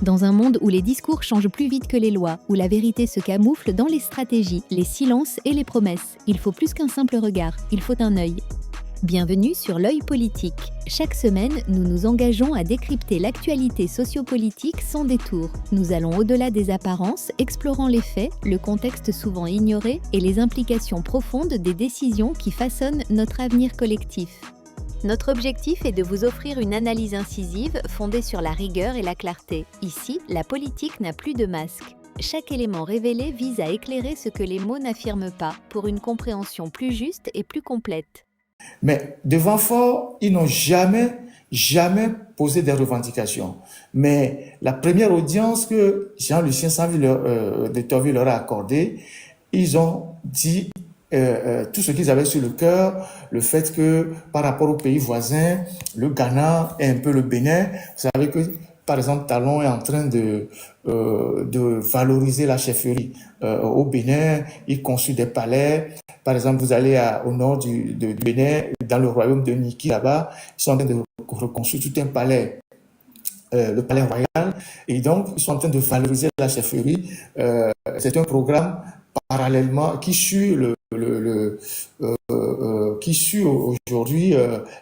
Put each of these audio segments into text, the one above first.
Dans un monde où les discours changent plus vite que les lois, où la vérité se camoufle dans les stratégies, les silences et les promesses, il faut plus qu'un simple regard, il faut un œil. Bienvenue sur l'œil politique. Chaque semaine, nous nous engageons à décrypter l'actualité sociopolitique sans détour. Nous allons au-delà des apparences, explorant les faits, le contexte souvent ignoré et les implications profondes des décisions qui façonnent notre avenir collectif. Notre objectif est de vous offrir une analyse incisive fondée sur la rigueur et la clarté. Ici, la politique n'a plus de masque. Chaque élément révélé vise à éclairer ce que les mots n'affirment pas, pour une compréhension plus juste et plus complète. Mais devant Fort, ils n'ont jamais posé des revendications. Mais la première audience que Jean-Lucien de Tordville leur a accordée, ils ont dit tout ce qu'ils avaient sur le cœur, le fait que par rapport aux pays voisins, le Ghana et un peu le Bénin, vous savez que par exemple Talon est en train de valoriser la chefferie. Au Bénin, il construit des palais. Par exemple, vous allez au nord du Bénin, dans le royaume de Niki, là-bas, ils sont en train de reconstruire tout un palais, le palais royal. Et donc, ils sont en train de valoriser la chefferie. C'est un programme parallèlement qui suit aujourd'hui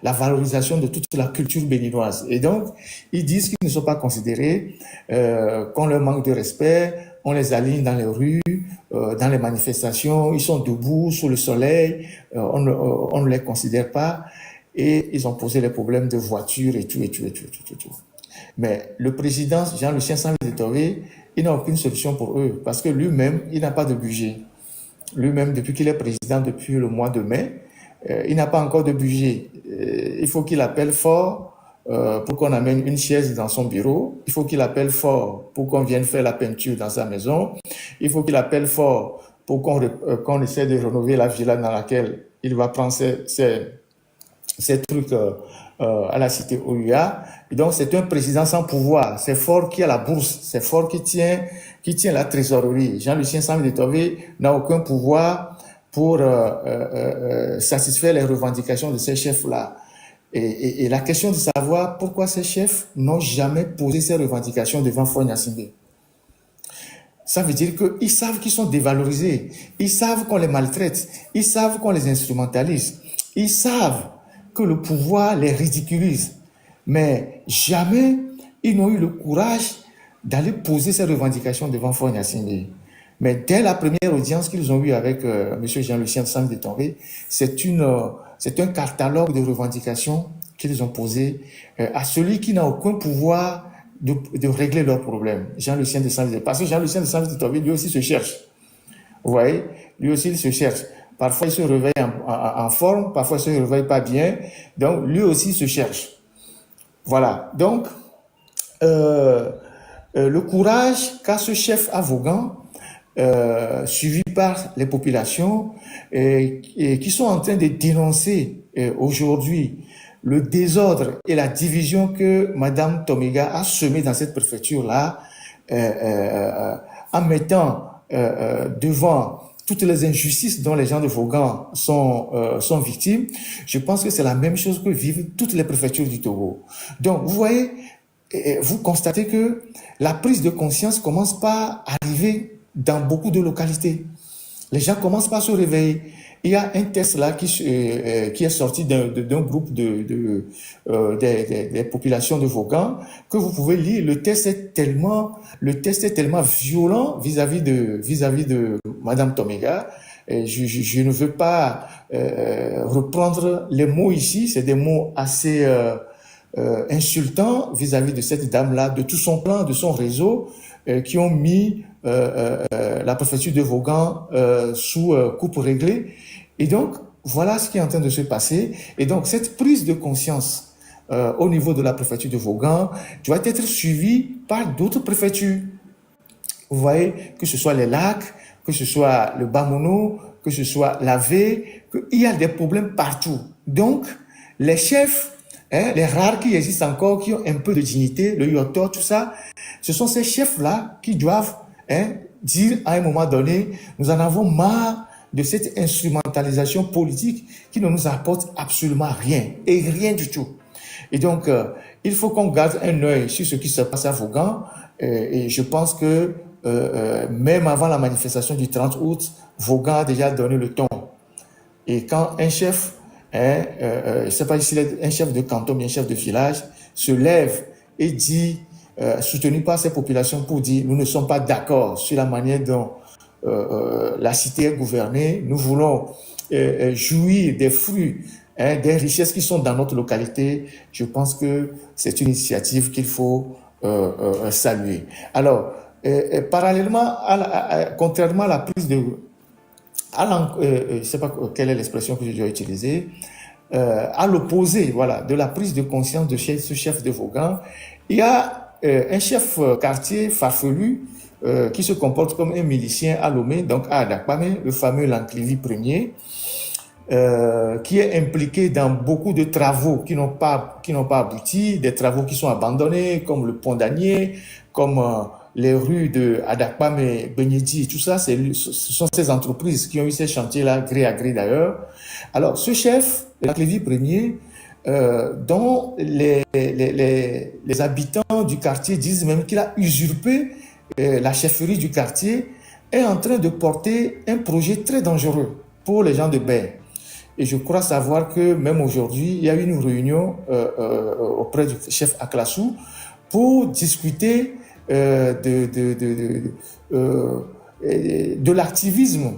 la valorisation de toute la culture béninoise. Et donc, ils disent qu'ils ne sont pas considérés, qu'on leur manque de respect, on les aligne dans les rues, dans les manifestations, ils sont debout sous le soleil, on ne les considère pas, et ils ont posé les problèmes de voitures et tout. Mais le président Jean-Lucien de Tordville, il n'a aucune solution pour eux, parce que lui-même, il n'a pas de budget. Lui-même, depuis qu'il est président, depuis le mois de mai, il n'a pas encore de budget. Il faut qu'il appelle fort pour qu'on amène une chaise dans son bureau. Il faut qu'il appelle fort pour qu'on vienne faire la peinture dans sa maison. Il faut qu'il appelle fort pour qu'on essaie de rénover la villa dans laquelle il va prendre ces trucs à la cité OUA. Et donc, c'est un président sans pouvoir. C'est fort qui a la bourse. C'est fort qui tient la trésorerie. Jean-Lucien de Tordville n'a aucun pouvoir pour satisfaire les revendications de ces chefs-là. Et la question de savoir pourquoi ces chefs n'ont jamais posé ces revendications devant Faure Gnassingbé. Ça veut dire qu'ils savent qu'ils sont dévalorisés. Ils savent qu'on les maltraite. Ils savent qu'on les instrumentalise. Ils savent que le pouvoir les ridiculise. Mais jamais ils n'ont eu le courage d'aller poser ces revendications devant Faure Gnassingbé. Mais dès la première audience qu'ils ont eue avec M. Jean-Lucien de Tordville, c'est un catalogue de revendications qu'ils ont posées à celui qui n'a aucun pouvoir de régler leurs problèmes. Jean-Lucien de Tordville. Parce que Jean-Lucien de Tordville, lui aussi se cherche. Vous voyez, lui aussi il se cherche. Parfois il se réveille en forme, parfois il se réveille pas bien. Donc lui aussi se cherche. Voilà. Donc le courage qu'a ce chef à Vaughan, suivi par les populations et qui sont en train de dénoncer aujourd'hui le désordre et la division que Madame Tomiga a semé dans cette préfecture-là, en mettant devant toutes les injustices dont les gens de Vaughan sont victimes. Je pense que c'est la même chose que vivent toutes les préfectures du Togo. Donc, vous voyez, vous constatez que la prise de conscience commence par arriver dans beaucoup de localités. Les gens commencent par se réveiller. Il y a un test là qui est sorti d'un groupe des populations de Vaughan que vous pouvez lire. Le test est tellement violent vis-à-vis de Madame Tomiga. Et je ne veux pas reprendre les mots ici. C'est des mots assez insultants vis-à-vis de cette dame-là, de tout son plan, de son réseau, qui ont mis la préfecture de Vaughan sous coupe réglée. Et donc, voilà ce qui est en train de se passer. Et donc, cette prise de conscience au niveau de la préfecture de Vaughan doit être suivie par d'autres préfectures. Vous voyez, que ce soit les lacs, que ce soit le Bamono, que ce soit l'Avé, il y a des problèmes partout. Donc, les chefs, les rares qui existent encore, qui ont un peu de dignité, le Yotor, tout ça, ce sont ces chefs-là qui doivent dire à un moment donné, nous en avons marre de cette instrumentalisation politique qui ne nous apporte absolument rien, et rien du tout. Et donc, il faut qu'on garde un œil sur ce qui se passe à Vaughan, Et je pense que même avant la manifestation du 30 août, Vaughan a déjà donné le ton. Et quand un chef, je ne sais pas s'il est un chef de canton, bien un chef de village, se lève et dit, soutenu par ses populations pour dire, nous ne sommes pas d'accord sur la manière dont la cité est gouvernée, nous voulons jouir des fruits, des richesses qui sont dans notre localité, je pense que c'est une initiative qu'il faut saluer. Alors, parallèlement, contrairement à la prise de... je ne sais pas quelle est l'expression que je dois utiliser, à l'opposé, voilà, de la prise de conscience de ce chef de Vaughan, il y a un chef quartier farfelu qui se comporte comme un milicien à Lomé, donc à Adakpame, le fameux Lanclivi Ier, qui est impliqué dans beaucoup de travaux qui n'ont pas abouti, des travaux qui sont abandonnés, comme le pont d'Anier, comme les rues de Adakpame et Benyedi, tout ça, ce sont ces entreprises qui ont eu ces chantiers-là, gré à gré d'ailleurs. Alors, ce chef, Lanclivi Ier, dont les habitants du quartier disent même qu'il a usurpé la chefferie du quartier, est en train de porter un projet très dangereux pour les gens de Baie. Et je crois savoir que même aujourd'hui, il y a eu une réunion auprès du chef Aklassou pour discuter de l'activisme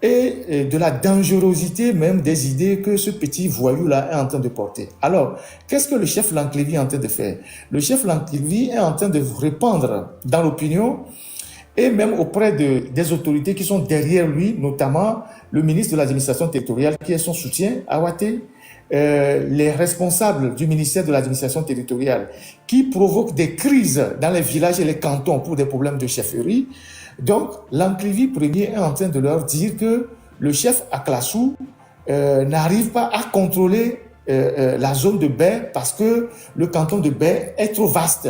et de la dangerosité même des idées que ce petit voyou-là est en train de porter. Alors, qu'est-ce que le chef Lanclivi est en train de faire? Le chef Lanclivi est en train de répandre dans l'opinion et même auprès des autorités qui sont derrière lui, notamment le ministre de l'administration territoriale qui est son soutien, Awaté, les responsables du ministère de l'administration territoriale qui provoquent des crises dans les villages et les cantons pour des problèmes de chefferie. Donc, Lanclivi Ier est en train de leur dire que le chef Aklassou n'arrive pas à contrôler la zone de Baie parce que le canton de Baie est trop vaste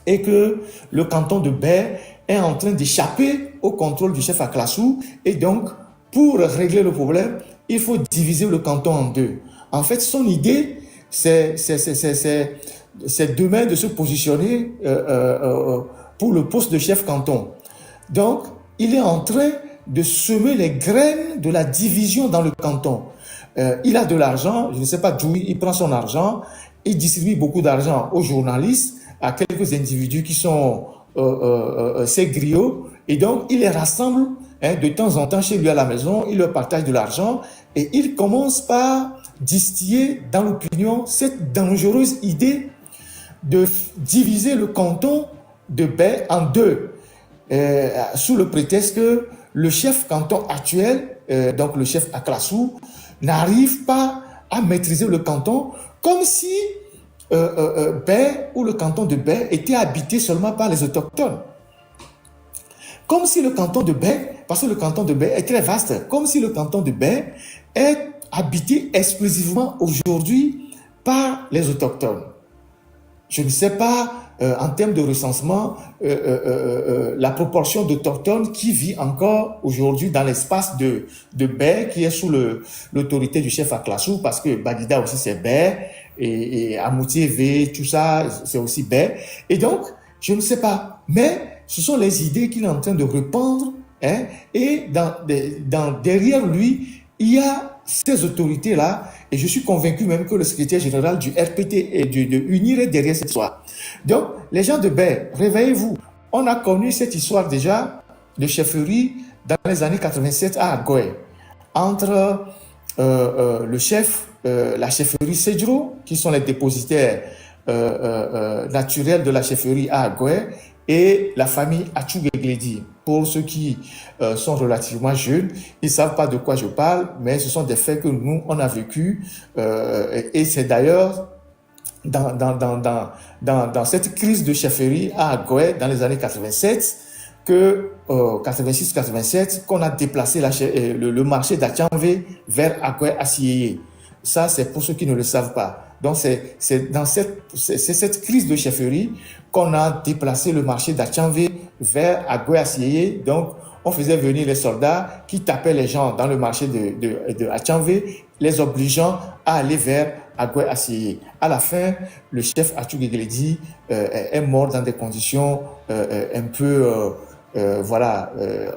et que le canton de Baie est en train d'échapper au contrôle du chef Aklassou. Et donc, pour régler le problème, il faut diviser le canton en deux. En fait, son idée, c'est demain de se positionner pour le poste de chef canton. Donc, il est en train de semer les graines de la division dans le canton. Il a de l'argent, je ne sais pas d'où il prend son argent, il distribue beaucoup d'argent aux journalistes, à quelques individus qui sont ses griots, et donc il les rassemble de temps en temps chez lui à la maison, il leur partage de l'argent, et il commence par distiller dans l'opinion cette dangereuse idée de diviser le canton de Baie en deux, sous le prétexte que le chef canton actuel, donc le chef Aklassou, n'arrive pas à maîtriser le canton, comme si Baie ou le canton de Baie était habité seulement par les autochtones. Comme si le canton de Baie, parce que le canton de Baie est très vaste, comme si le canton de Baie est habité exclusivement aujourd'hui par les autochtones. Je ne sais pas, en termes de recensement, la proportion d'autochtones qui vit encore aujourd'hui dans l'espace de Baie, qui est sous l'autorité du chef Aklassou, parce que Bagida aussi c'est Baie, et Amoutié V, tout ça, c'est aussi Baie. Et donc, je ne sais pas, mais ce sont les idées qu'il est en train de répandre, et derrière lui, il y a ces autorités-là, et je suis convaincu même que le secrétaire général du RPT et de UNIR est derrière cette histoire. Donc, les gens de Baie, réveillez-vous. On a connu cette histoire déjà de chefferie dans les années 87 à Agoé, entre le chef, la chefferie Sedro, qui sont les dépositaires naturels de la chefferie à Agoé, et la famille Achougegledi. Pour ceux qui sont relativement jeunes, ils ne savent pas de quoi je parle, mais ce sont des faits que nous, on a vécu. Et c'est d'ailleurs dans cette crise de chefferie à Agoé, dans les années 87, que 86-87, qu'on a déplacé le marché d'Achanvé vers Agoé Assiyeye. Ça, c'est pour ceux qui ne le savent pas. Donc, c'est cette crise de chefferie qu'on a déplacé le marché d'Achanvé vers Agoé Assiyeye. Donc, on faisait venir les soldats qui tapaient les gens dans le marché de Achanvé, les obligeant à aller vers Agoué Asseyé. À la fin, le chef Atou Guéguélédi est mort dans des conditions un peu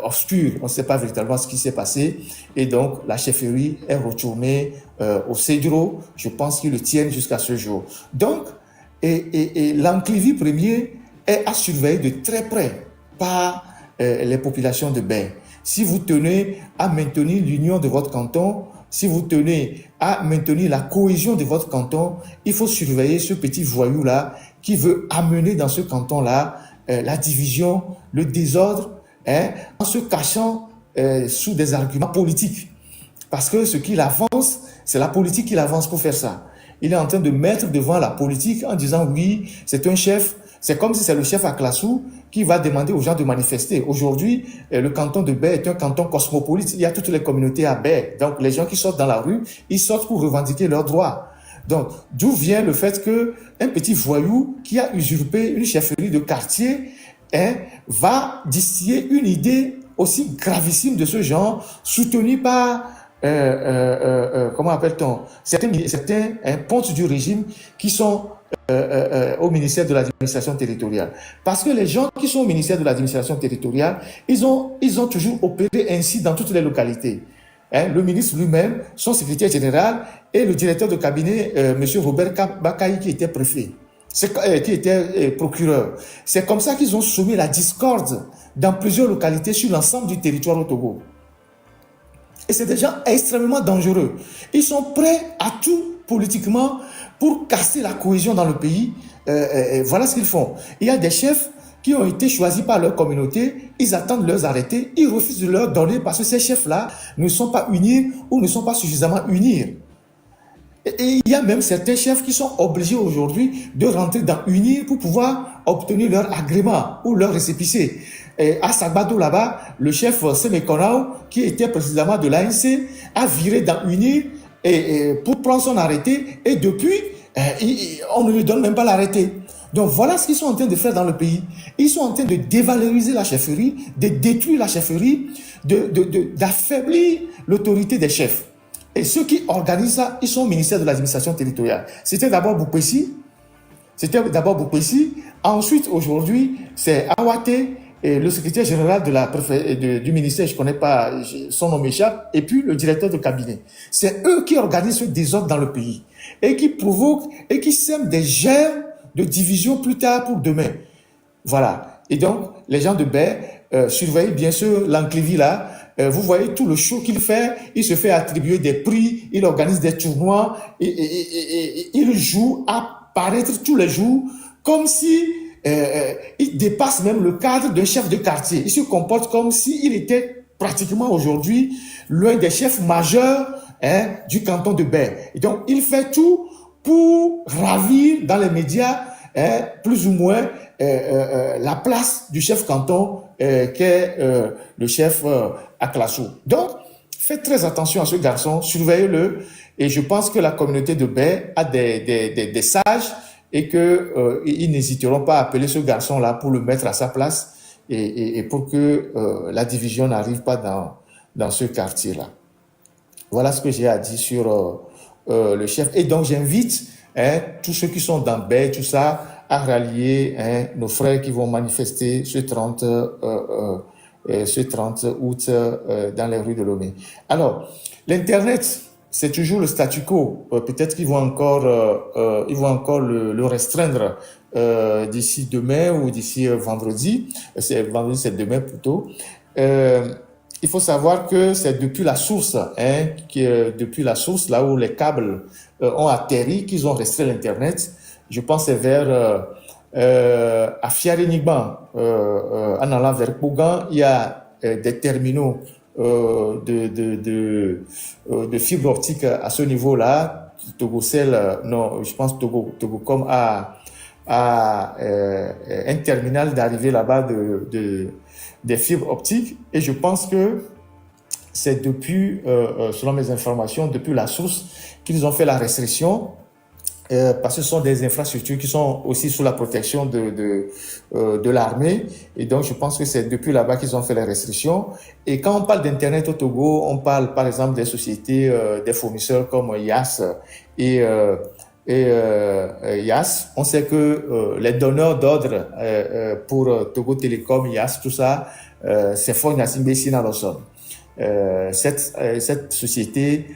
obscures. On ne sait pas véritablement ce qui s'est passé. Et donc, la chefferie est retournée au Cédro. Je pense qu'ils le tiennent jusqu'à ce jour. Donc, et l'enclivi premier est à surveiller de très près par les populations de Baie. Si vous tenez à maintenir l'union de votre canton, si vous tenez à maintenir la cohésion de votre canton, il faut surveiller ce petit voyou-là qui veut amener dans ce canton-là la division, le désordre, en se cachant sous des arguments politiques. Parce que ce qu'il avance, c'est la politique qu'il avance pour faire ça. Il est en train de mettre devant la politique en disant oui, c'est un chef. C'est comme si c'est le chef à Classou qui va demander aux gens de manifester. Aujourd'hui, le canton de Baie est un canton cosmopolite. Il y a toutes les communautés à Baie. Donc, les gens qui sortent dans la rue, ils sortent pour revendiquer leurs droits. Donc, d'où vient le fait qu'un petit voyou qui a usurpé une chefferie de quartier va distiller une idée aussi gravissime de ce genre, soutenue par comment appelle-t-on, certains pontes du régime qui sont au ministère de l'administration territoriale. Parce que les gens qui sont au ministère de l'administration territoriale, ils ont toujours opéré ainsi dans toutes les localités. Le ministre lui-même, son secrétaire général et le directeur de cabinet, M. Robert Bakaï, qui était préfet, qui était procureur. C'est comme ça qu'ils ont soumis la discorde dans plusieurs localités sur l'ensemble du territoire au Togo. Et c'est des gens extrêmement dangereux. Ils sont prêts à tout politiquement pour casser la cohésion dans le pays. Voilà ce qu'ils font. Il y a des chefs qui ont été choisis par leur communauté, ils attendent leurs arrêtés, ils refusent de leur donner parce que ces chefs-là ne sont pas unis ou ne sont pas suffisamment unis. Et il y a même certains chefs qui sont obligés aujourd'hui de rentrer dans UNIR pour pouvoir obtenir leur agrément ou leur récépissé. À Sagbado, là-bas, le chef Semekonao, qui était précisément de l'ANC, a viré dans UNIR pour prendre son arrêté et depuis, on ne lui donne même pas l'arrêté. Donc voilà ce qu'ils sont en train de faire dans le pays. Ils sont en train de dévaloriser la chefferie, de détruire la chefferie, d'affaiblir l'autorité des chefs. Et ceux qui organisent ça, ils sont au ministère de l'administration territoriale. C'était d'abord Boupessi. Ensuite, aujourd'hui, c'est Awate, et le secrétaire général du ministère, je ne connais pas, son nom m'échappe, et puis le directeur de cabinet. C'est eux qui organisent ce désordre dans le pays et qui provoquent et qui sèment des germes de division plus tard pour demain. Voilà. Et donc, les gens de Baie surveillent bien sûr l'enclivi là. Vous voyez tout le show qu'il fait. Il se fait attribuer des prix, il organise des tournois, et il joue à paraître tous les jours comme si il dépasse même le cadre d'un chef de quartier. Il se comporte comme s'il était pratiquement aujourd'hui l'un des chefs majeurs du canton de Baie. Et donc, il fait tout pour ravir dans les médias plus ou moins la place du chef canton qu'est le chef Aklassou. Donc, faites très attention à ce garçon, surveillez-le, et je pense que la communauté de Baie a des sages et qu'ils n'hésiteront pas à appeler ce garçon-là pour le mettre à sa place et pour que la division n'arrive pas dans ce quartier-là. Voilà ce que j'ai à dire sur le chef. Et donc, j'invite tous ceux qui sont dans Baie, tout ça, à rallier nos frères qui vont manifester ce 30 août dans les rues de Lomé. Alors, l'Internet, c'est toujours le statu quo. Peut-être qu'ils vont encore le restreindre d'ici demain ou d'ici vendredi. Vendredi, c'est demain plutôt. Il faut savoir que c'est depuis la source, depuis la source, là où les câbles ont atterri, qu'ils ont restreint l'Internet. Je pense que c'est vers à Fiarenigban, en allant vers Pougan, il y a des terminaux de fibre optique à ce niveau-là. Togocel, non, je pense Togocom a un terminal d'arrivée là-bas des fibres optiques, et je pense que c'est depuis, selon mes informations, depuis la source qu'ils ont fait la restriction parce que ce sont des infrastructures qui sont aussi sous la protection de l'armée. Et donc, je pense que c'est depuis là-bas qu'ils ont fait les restrictions. Et quand on parle d'Internet au Togo, on parle par exemple des sociétés, des fournisseurs comme YAS et, YAS. On sait que les donneurs d'ordre pour Togo Telecom, YAS, tout ça, c'est Foy Nassimbe Sinaloson. Cette société...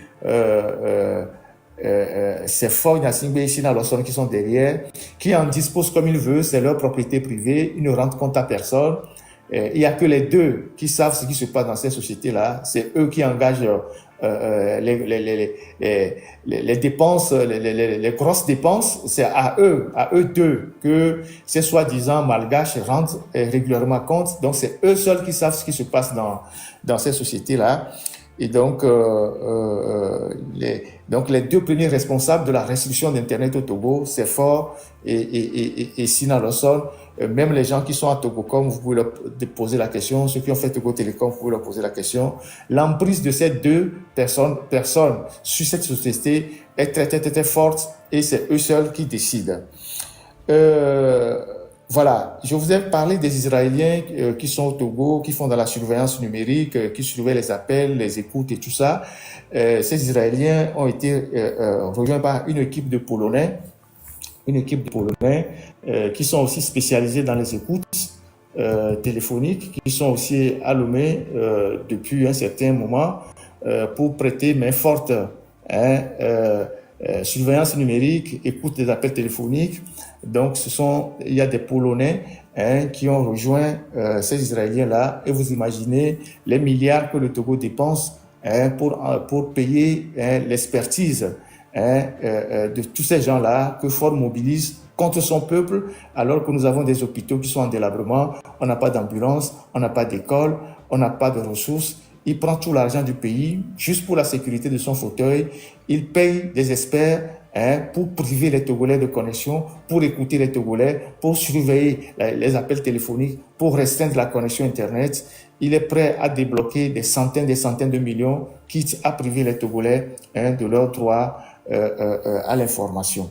c'est Foy Nassimbe et Sinaloson qui sont derrière, qui en disposent comme ils veulent, c'est leur propriété privée, ils ne rendent compte à personne. Il n'y a que les deux qui savent ce qui se passe dans ces sociétés-là. C'est eux qui engagent les dépenses, les grosses dépenses. C'est à eux deux, que ces soi-disant malgaches rendent régulièrement compte. Donc, c'est eux seuls qui savent ce qui se passe dans ces sociétés-là. Et donc, les deux premiers responsables de la restriction d'Internet au Togo, c'est Fort et Sinaloson. Même les gens qui sont à Togocom, vous pouvez leur poser la question. Ceux qui ont fait Togo Télécom, vous pouvez leur poser la question. L'emprise de ces deux personnes sur cette société est très, très, très, très forte et c'est eux seuls qui décident. Voilà, je vous ai parlé des Israéliens qui sont au Togo, qui font de la surveillance numérique, qui surveillent les appels, les écoutes et tout ça. Ces Israéliens ont été rejoints par une équipe de Polonais qui sont aussi spécialisés dans les écoutes téléphoniques, qui sont aussi à Lomé depuis un certain moment pour prêter main forte, surveillance numérique, écoute des appels téléphoniques. Donc, il y a des Polonais qui ont rejoint ces Israéliens-là, et vous imaginez les milliards que le Togo dépense pour payer l'expertise de tous ces gens-là que Ford mobilise contre son peuple, alors que nous avons des hôpitaux qui sont en délabrement, on n'a pas d'ambulance, on n'a pas d'école, on n'a pas de ressources. Il prend tout l'argent du pays juste pour la sécurité de son fauteuil. Il paye des experts pour priver les Togolais de connexion, pour écouter les Togolais, pour surveiller les appels téléphoniques, pour restreindre la connexion Internet. Il est prêt à débloquer des centaines de millions, quitte à priver les Togolais de leur droit à l'information.